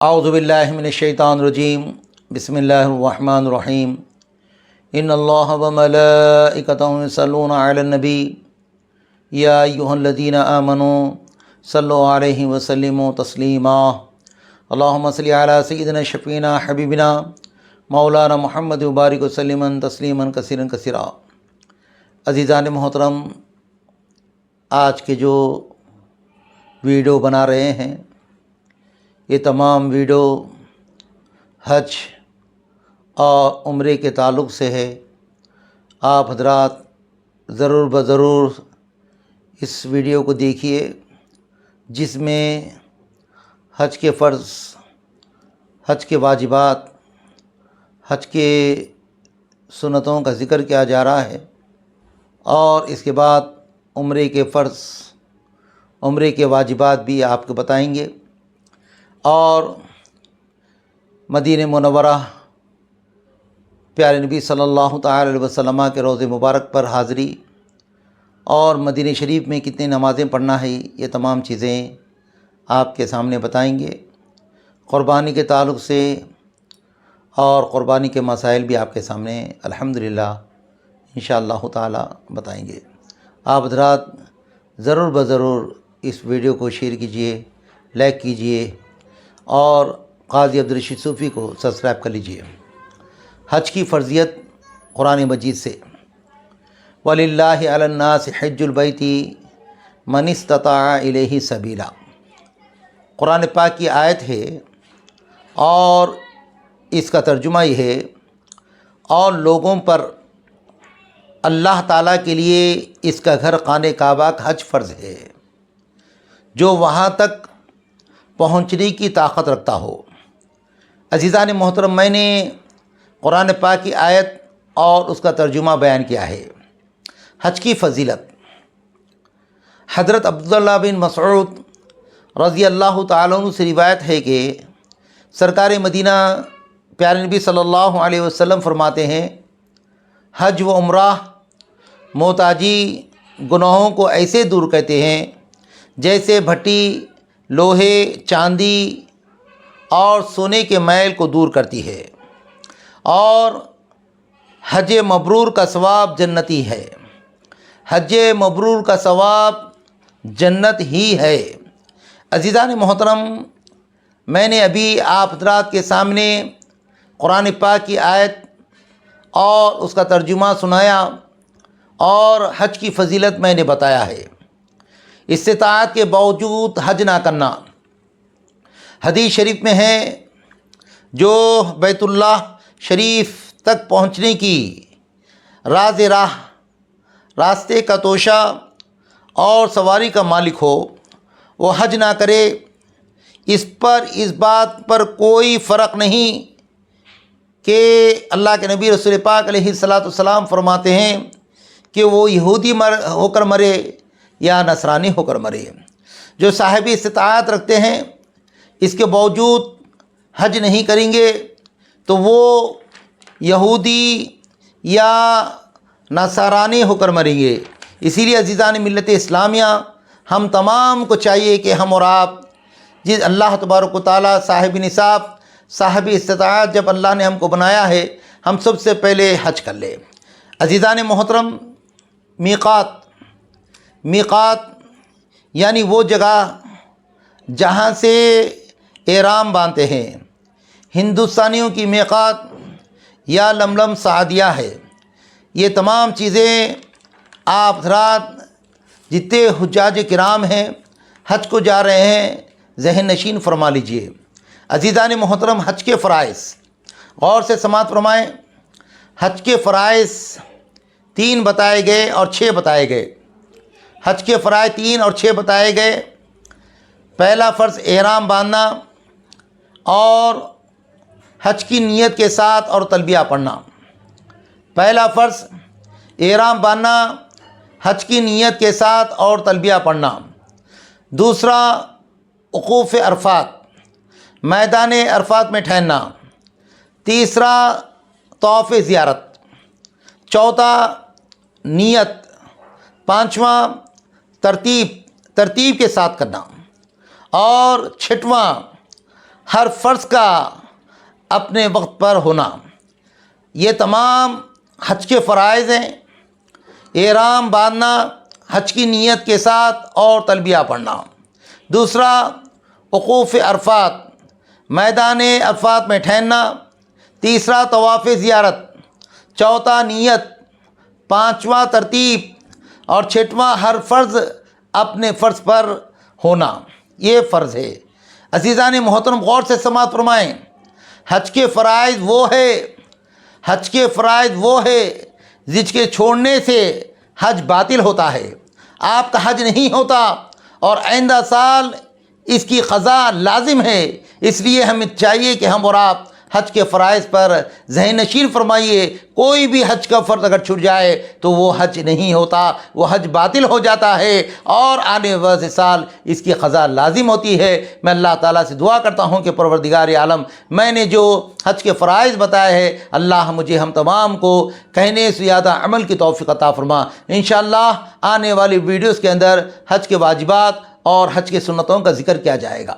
اعوذ باللہ من الشیطان الرجیم بسم اللہ الرحمن الرحیم ان اللہ وملائکتہ یصلون علی النبی یا ایھا الذین آمنوا صلوا علیہ وسلموا تسلیما اللہم صل علی سیدنا شفیعنا حبیبنا مولانا محمد وبارک وسلم تسلیما کثیرا کثیرا۔ عزیزان محترم، آج کے جو ویڈیو بنا رہے ہیں یہ تمام ویڈیو حج اور عمرے کے تعلق سے ہے۔ آپ حضرات ضرور بضرور اس ویڈیو کو دیکھیے، جس میں حج کے فرض، حج کے واجبات، حج کے سنتوں کا ذکر کیا جا رہا ہے، اور اس کے بعد عمرے کے فرض، عمرے کے واجبات بھی آپ کو بتائیں گے، اور مدینہ منورہ پیارے نبی صلی اللہ تعالی علیہ وسلم کے روضہ مبارک پر حاضری، اور مدینہ شریف میں کتنی نمازیں پڑھنا ہے، یہ تمام چیزیں آپ کے سامنے بتائیں گے۔ قربانی کے تعلق سے اور قربانی کے مسائل بھی آپ کے سامنے الحمدللہ انشاءاللہ تعالی بتائیں گے۔ آپ حضرات ضرور بضرور اس ویڈیو کو شیئر کیجئے، لائک کیجئے، اور قاضی عبدالرشید صوفی کو سبسکرائب کر لیجئے۔ حج کی فرضیت قرآن مجید سے، وَلِلَّهِ عَلَى النَّاسِ حِجُّ الْبَيْتِ مَنِ اسْتَطَاعَ إِلَيْهِ سَبِيلًا۔ قرآن پاک کی آیت ہے، اور اس کا ترجمہ یہ ہے، اور لوگوں پر اللہ تعالیٰ کے لیے اس کا گھر خانہ کعبہ کا حج فرض ہے، جو وہاں تک پہنچنے کی طاقت رکھتا ہو۔ عزیزان محترم، میں نے قرآن پاک کی آیت اور اس کا ترجمہ بیان کیا ہے۔ حج کی فضیلت، حضرت عبداللہ بن مسعود رضی اللہ تعالیٰ عنہ سے روایت ہے کہ سرکار مدینہ پیارے نبی صلی اللہ علیہ وسلم فرماتے ہیں، حج و عمرہ محتاجی گناہوں کو ایسے دور کرتے ہیں جیسے بھٹی لوہے، چاندی اور سونے کے میل کو دور کرتی ہے، اور حج مبرور کا ثواب جنتی ہے۔ حج مبرور کا ثواب جنت ہی ہے۔ عزیزان محترم، میں نے ابھی آپ حضرات کے سامنے قرآن پاک کی آیت اور اس کا ترجمہ سنایا، اور حج کی فضیلت میں نے بتایا ہے۔ استطاعت کے باوجود حج نہ کرنا، حدیث شریف میں ہے، جو بیت اللہ شریف تک پہنچنے کی راستے کا توشہ اور سواری کا مالک ہو، وہ حج نہ کرے۔ اس بات پر کوئی فرق نہیں کہ اللہ کے نبی رسول پاک علیہ السلام فرماتے ہیں کہ وہ یہودی ہو کر مرے یا نصرانی ہو کر مرے۔ جو صاحب استطاعت رکھتے ہیں، اس کے باوجود حج نہیں کریں گے، تو وہ یہودی یا نصرانی ہو کر مریں گے۔ اسی لیے عزیزان ملت اسلامیہ، ہم تمام کو چاہیے کہ ہم اور آپ، جس اللہ تبارک و تعالیٰ صاحب نصاب، صاحب استطاعت جب اللہ نے ہم کو بنایا ہے، ہم سب سے پہلے حج کر لیں۔ عزیزان محترم، میقات یعنی وہ جگہ جہاں سے احرام باندھتے ہیں۔ ہندوستانیوں کی میقات یا لملم سعدیہ ہے۔ یہ تمام چیزیں آپ حضرات جتنے حجاج کرام ہیں، حج کو جا رہے ہیں، ذہن نشین فرما لیجئے۔ عزیزان محترم، حج کے فرائض غور سے سماعت فرمائیں۔ حج کے فرائض 3 بتائے گئے اور 6 بتائے گئے۔ حج کے فرائض 3 اور 6 بتائے گئے۔ پہلا فرض احرام باندھنا، اور حج کی نیت کے ساتھ اور تلبیہ پڑھنا۔ پہلا فرض احرام باندھنا، حج کی نیت کے ساتھ اور تلبیہ پڑھنا۔ دوسرا وقوف عرفات، میدان عرفات میں ٹھہرنا۔ تیسرا طواف زیارت۔ چوتھا نیت۔ پانچواں ترتیب کے ساتھ کرنا۔ اور چھٹواں ہر فرض کا اپنے وقت پر ہونا، یہ تمام حج کے فرائض ہیں۔ احرام باندھنا، حج کی نیت کے ساتھ اور تلبیہ پڑھنا۔ دوسرا، وقوف عرفات، میدان عرفات میں ٹھہرنا۔ تیسرا، طواف زیارت۔ چوتھا، نیت۔ پانچواں، ترتیب۔ اور چھٹواں، ہر فرض اپنے فرض پر ہونا۔ یہ فرض ہے۔ عزیزان محترم، غور سے سماعت فرمائیں۔ حج کے فرائض وہ ہے جس کے چھوڑنے سے حج باطل ہوتا ہے، آپ کا حج نہیں ہوتا، اور آئندہ سال اس کی قضا لازم ہے۔ اس لیے ہمیں چاہیے کہ ہم اور آپ حج کے فرائض پر ذہن نشین فرمائیے۔ کوئی بھی حج کا فرض اگر چھوٹ جائے تو وہ حج نہیں ہوتا، وہ حج باطل ہو جاتا ہے، اور آنے والے سال اس کی قضا لازم ہوتی ہے۔ میں اللہ تعالیٰ سے دعا کرتا ہوں کہ پروردگار عالم، میں نے جو حج کے فرائض بتائے ہیں، اللہ مجھے ہم تمام کو کہنے سے زیادہ عمل کی توفیق عطا فرما۔ انشاءاللہ آنے والی ویڈیوز کے اندر حج کے واجبات اور حج کی سنتوں کا ذکر کیا جائے گا۔